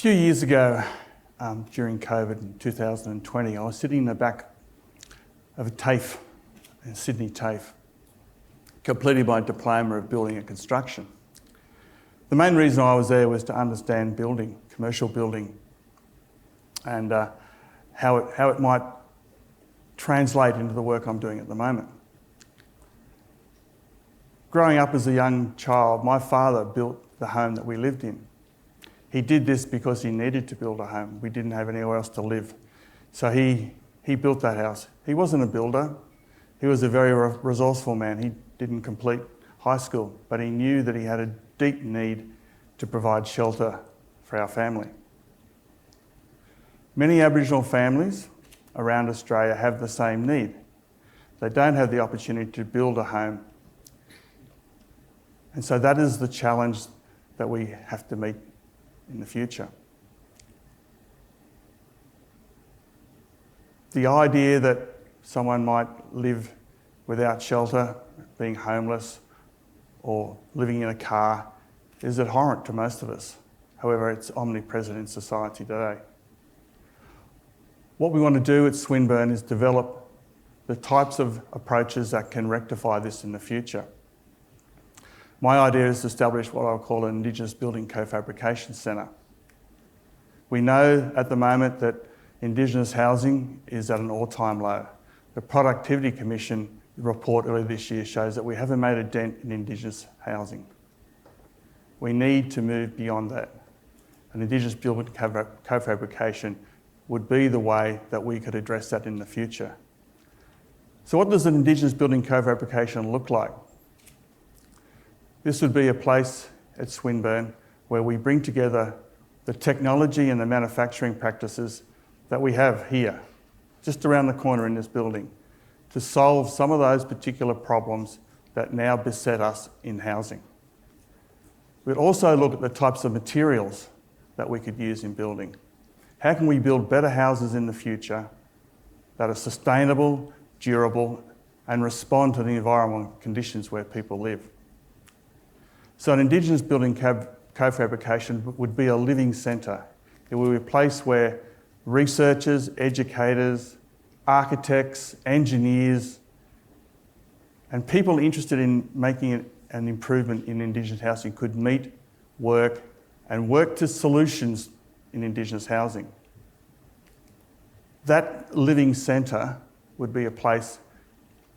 few years ago, during COVID in 2020, I was sitting in the back of a TAFE, a Sydney TAFE, completing my diploma of building and construction. The main reason I was there was to understand building, commercial building, and how it might translate into the work I'm doing at the moment. Growing up as a young child, my father built the home that we lived in. He did this because he needed to build a home. We didn't have anywhere else to live. So he built that house. He wasn't a builder. He was a very resourceful man. He didn't complete high school, but he knew that he had a deep need to provide shelter for our family. Many Aboriginal families around Australia have the same need. They don't have the opportunity to build a home. And so that is the challenge that we have to meet in the future. The idea that someone might live without shelter, being homeless, or living in a car is abhorrent to most of us. However, it's omnipresent in society today. What we want to do at Swinburne is develop the types of approaches that can rectify this in the future. My idea is to establish what I'll call an Indigenous Building Co-fabrication Centre. We know at the moment that Indigenous housing is at an all-time low. The Productivity Commission report earlier this year shows that we haven't made a dent in Indigenous housing. We need to move beyond that. An Indigenous building co-fabrication would be the way that we could address that in the future. So what does an Indigenous building co-fabrication look like? This would be a place at Swinburne where we bring together the technology and the manufacturing practices that we have here, just around the corner in this building, to solve some of those particular problems that now beset us in housing. We'd also look at the types of materials that we could use in building. How can we build better houses in the future that are sustainable, durable, and respond to the environmental conditions where people live? So an Indigenous building co-fabrication would be a living centre. It would be a place where researchers, educators, architects, engineers, and people interested in making an improvement in Indigenous housing could meet, work, and work to solutions in Indigenous housing. That living centre would be a place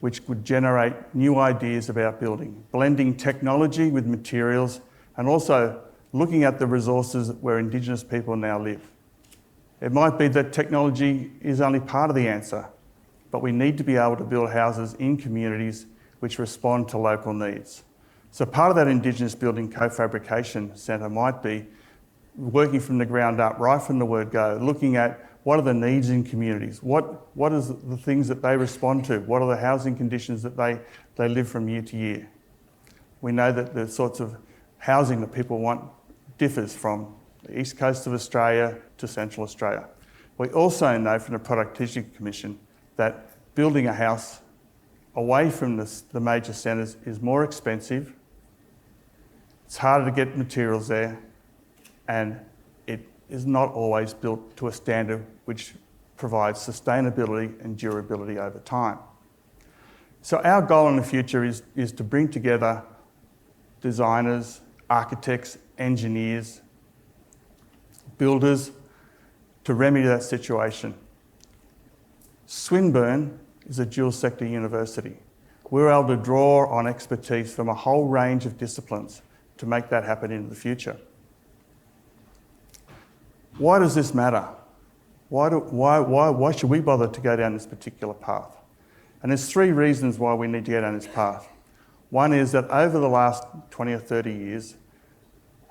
which would generate new ideas about building, blending technology with materials, and also looking at the resources where Indigenous people now live. It might be that technology is only part of the answer, but we need to be able to build houses in communities which respond to local needs. So part of that Indigenous Building Co-fabrication Centre might be working from the ground up, right from the word go, looking at what are the needs in communities? What is the things that they respond to? What are the housing conditions that they live from year to year? We know that the sorts of housing that people want differs from the east coast of Australia to central Australia. We also know from the Productivity Commission that building a house away from the major centres is more expensive, it's harder to get materials there, and it is not always built to a standard which provides sustainability and durability over time. So our goal in the future is to bring together designers, architects, engineers, builders to remedy that situation. Swinburne is a dual sector university. We're able to draw on expertise from a whole range of disciplines to make that happen in the future. Why does this matter? Why should we bother to go down this particular path? And there's three reasons why we need to go down this path. One is that over the last 20 or 30 years,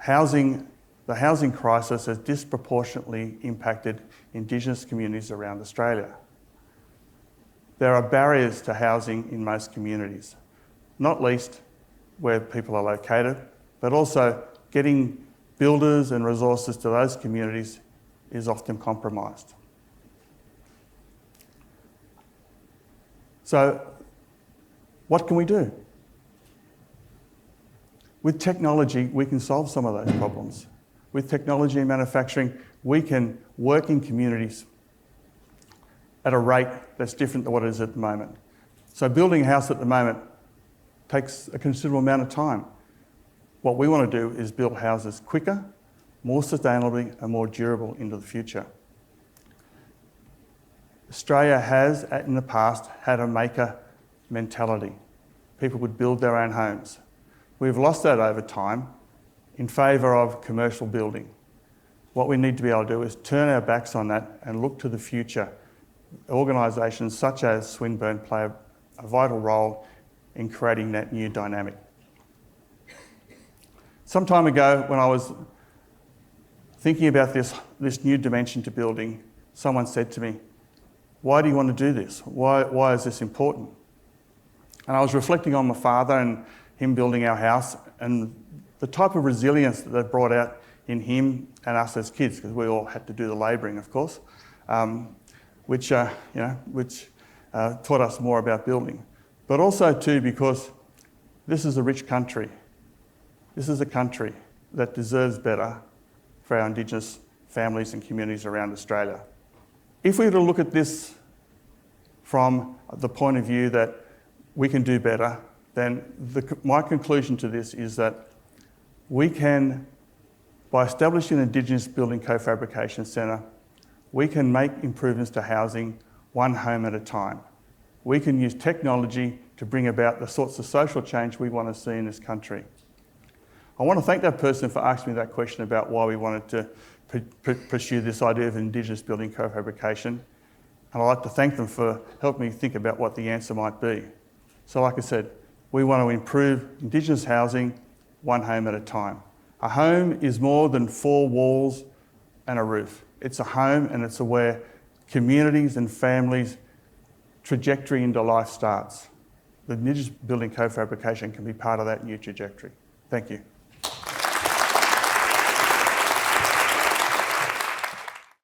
the housing crisis has disproportionately impacted Indigenous communities around Australia. There are barriers to housing in most communities, not least where people are located, but also getting builders and resources to those communities is often compromised. So, what can we do? With technology, we can solve some of those problems. with technology and manufacturing, we can work in communities at a rate that's different than what it is at the moment. So building a house at the moment takes a considerable amount of time. What we want to do is build houses quicker, more sustainably and more durable into the future. Australia has, in the past, had a maker mentality. People would build their own homes. We've lost that over time in favour of commercial building. What we need to be able to do is turn our backs on that and look to the future. Organisations such as Swinburne play a vital role in creating that new dynamic. Some time ago, when I was thinking about this new dimension to building, someone said to me, "Why do you want to do this? Why is this important?" And I was reflecting on my father and him building our house and the type of resilience that they brought out in him and us as kids, because we all had to do the labouring, of course, which taught us more about building. But also too, because this is a rich country. This is a country that deserves better for our Indigenous families and communities around Australia. If we were to look at this from the point of view that we can do better, then my conclusion to this is that we can, by establishing an Indigenous Building Co-fabrication Centre, we can make improvements to housing one home at a time. We can use technology to bring about the sorts of social change we want to see in this country. I want to thank that person for asking me that question about why we wanted to pursue this idea of Indigenous Building Co-fabrication. And I'd like to thank them for helping me think about what the answer might be. So like I said, we want to improve Indigenous housing one home at a time. A home is more than 4 walls and a roof. It's a home, and it's where communities and families' trajectory into life starts. The Indigenous Building Co-fabrication can be part of that new trajectory. Thank you.